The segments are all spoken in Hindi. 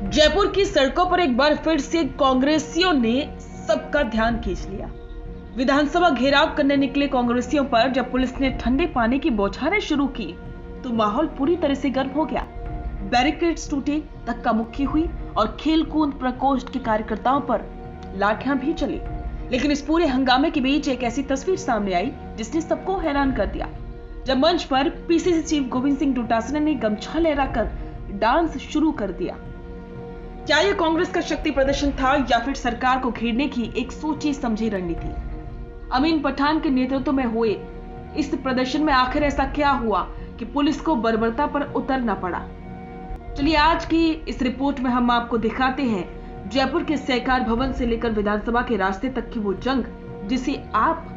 जयपुर की सड़कों पर एक बार फिर से कांग्रेसियों ने सबका ध्यान खींच लिया। विधानसभा घेराव करने निकले कांग्रेसियों पर जब पुलिस ने ठंडे पानी की बौछारें शुरू की तो माहौल पूरी तरह से गर्म हो गया। बैरिकेड्स टूटे, धक्का मुक्की हुई और खेलकूद प्रकोष्ठ के कार्यकर्ताओं पर लाठियां भी चली। लेकिन इस पूरे हंगामे के बीच एक ऐसी तस्वीर सामने आई जिसने सबको हैरान कर दिया, जब मंच पर पीसीसी चीफ गोविंद सिंह डोटासरा ने गमछा लहराकर डांस शुरू कर दिया। क्या यह कांग्रेस का शक्ति प्रदर्शन था या फिर सरकार को घेरने की एक सोची समझी रणनीति? अमीन पठान के नेतृत्व में हुए इस प्रदर्शन में आखिर ऐसा क्या हुआ कि पुलिस को बर्बरता पर उतरना पड़ा? चलिए आज की इस रिपोर्ट में हम आपको दिखाते हैं जयपुर के सहकार भवन से लेकर विधानसभा के रास्ते तक की वो जंग जिसे आप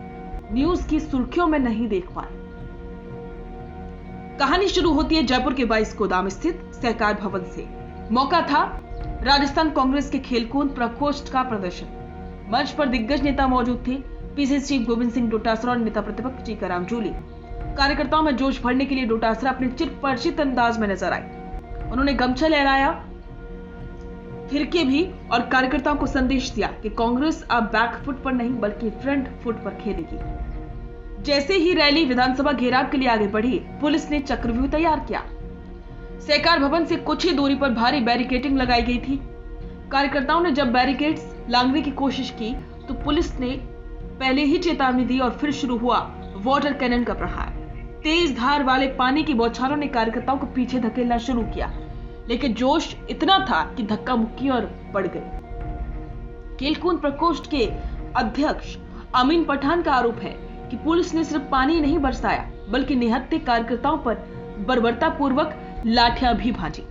न्यूज की सुर्खियों में नहीं देख पाए। कहानी शुरू होती है जयपुर के 22 गोदाम स्थित सहकार भवन से। मौका था राजस्थान कांग्रेस के खेलकूद प्रकोष्ठ का प्रदर्शन। मंच पर दिग्गज नेता मौजूद थे, पीसीसी चीफ गोविंद सिंह डोटासरा और नेता प्रतिपक्ष टीकाराम जूली। कार्यकर्ताओं में जोश भरने के लिए डोटासरा अपने चिरपरिचित अंदाज में नजर आए। उन्होंने गमछा लहराया, फिरके भी और कार्यकर्ताओं को संदेश दिया कि कांग्रेस अब बैक फुट पर नहीं बल्कि फ्रंट फुट पर खेलेगी। जैसे ही रैली विधानसभा घेराव के लिए आगे बढ़ी, पुलिस ने चक्रव्यूह तैयार किया। सहकार भवन से कुछ ही दूरी पर भारी बैरिकेडिंग लगाई गई थी। कार्यकर्ताओं ने जब बैरिकेड्स लांघने की कोशिश की तो पुलिस ने पहले ही चेतावनी दी और फिर शुरू हुआ वाटर कैनन का प्रहार। तेज धार वाले पानी की बौछारों ने कार्यकर्ताओं को पीछे धकेलना शुरू किया, लेकिन जोश इतना था कि धक्का मुक्की और बढ़ गई। खेलकूद प्रकोष्ठ के अध्यक्ष अमीन पठान का आरोप है कि पुलिस ने सिर्फ पानी नहीं बरसाया बल्कि निहत्थे कार्यकर्ताओं पर बर्बरता पूर्वक लाठियां भी भाजी।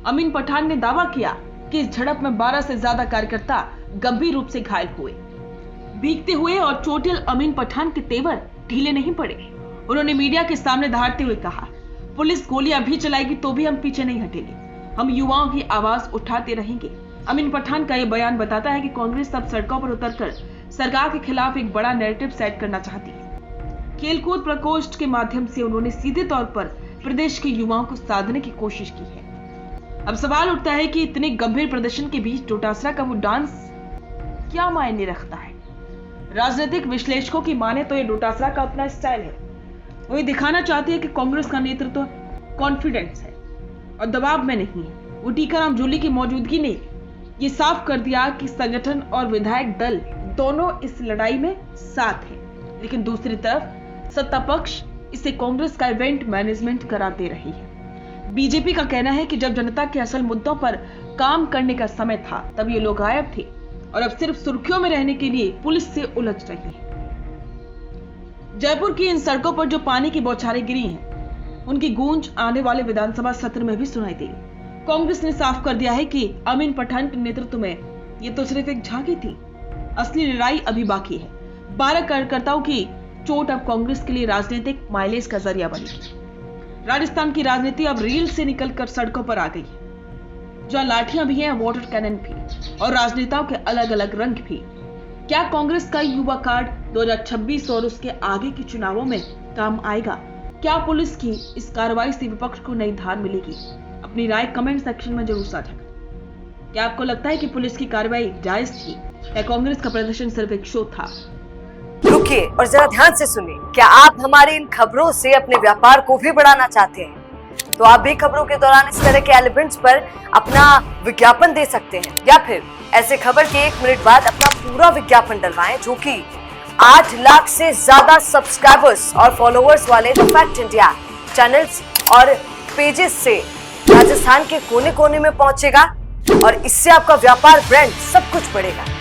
अमीन पठान ने दावा किया कि इस झड़प में 12 से ज्यादा कार्यकर्ता गंभीर रूप से घायल हुए। भीगते हुए और चोटिल अमीन पठान के तेवर ढीले नहीं पड़े। उन्होंने मीडिया के सामने दहाड़ते हुए कहा, पुलिस गोलियां भी चलाएगी तो भी हम पीछे नहीं हटेंगे, हम युवाओं की आवाज उठाते रहेंगे। अमीन पठान का यह बयान बताता है कि कांग्रेस अब सड़कों पर उतरकर सरकार के खिलाफ एक बड़ा नैरेटिव सेट करना चाहती है। खेलकूद प्रकोष्ठ के माध्यम से उन्होंने सीधे तौर पर प्रदेश के युवाओं को साधने की कोशिश की है। अब सवाल उठता है कि इतने गंभीर प्रदर्शन के बीच डोटासरा का वो डांस क्या मायने रखता है? राजनीतिक विश्लेषकों की माने तो ये डोटासरा का अपना स्टाइल है। वो ये दिखाना चाहते हैं कि कांग्रेस का नेतृत्व कॉन्फिडेंस है और दबाव में नहीं है। वो टीकाराम जूली की मौजूदगी ने ये साफ कर दिया कि संगठन और विधायक दल दोनों इस लड़ाई में साथ हैं, लेकिन दूसरी तरफ सत्ता पक्ष इसे कांग्रेस का इवेंट मैनेजमेंट कराते रही है। बीजेपी का कहना है कि जब जनता के असल मुद्दों पर काम करने का समय था तब ये लोग गायब थे और अब सिर्फ सुर्खियों में रहने के लिए पुलिस से उलझ रही है। जयपुर की इन सड़कों पर जो पानी की बौछारें गिरी हैं, उनकी गूंज आने वाले विधानसभा सत्र में भी सुनाई देगी। कांग्रेस ने साफ कर दिया है कि अमीन पठान के नेतृत्व में ये तो सिर्फ एक झांकी थी, असली लड़ाई अभी बाकी है। 12 कार्यकर्ताओं की चोट अब कांग्रेस के लिए राजनीतिक माइलेज का जरिया बनी। राजस्थान की राजनीति अब रील से निकलकर सड़कों पर आ गई है, जहां लाठियां भी हैं, वाटर कैनन भी और राजनेताओं के अलग अलग रंग भी। क्या कांग्रेस का युवा कार्ड 2026 और उसके आगे के चुनावों में काम आएगा? क्या पुलिस की इस कार्रवाई से विपक्ष को नई धार मिलेगी? अपनी राय कमेंट सेक्शन में जरूर साझा करें। क्या आपको लगता है कि पुलिस की कार्रवाई जायज थी या कांग्रेस का प्रदर्शन सिर्फ एक शो था? रुकिए और जरा ध्यान से सुनिए। क्या आप हमारी इन खबरों से अपने व्यापार को भी बढ़ाना चाहते हैं? तो आप भी खबरों के दौरान इस तरह के एलिमेंट्स पर अपना विज्ञापन दे सकते हैं, या फिर ऐसे खबर के 1 मिनट बाद अपना पूरा विज्ञापन डलवाएं, जो कि 8 लाख से ज्यादा सब्सक्राइबर्स और फॉलोअर्स वाले द फैक्ट इंडिया चैनल्स और पेजेस से राजस्थान के कोने कोने में पहुंचेगा और इससे आपका व्यापार, ब्रांड सब कुछ बढ़ेगा।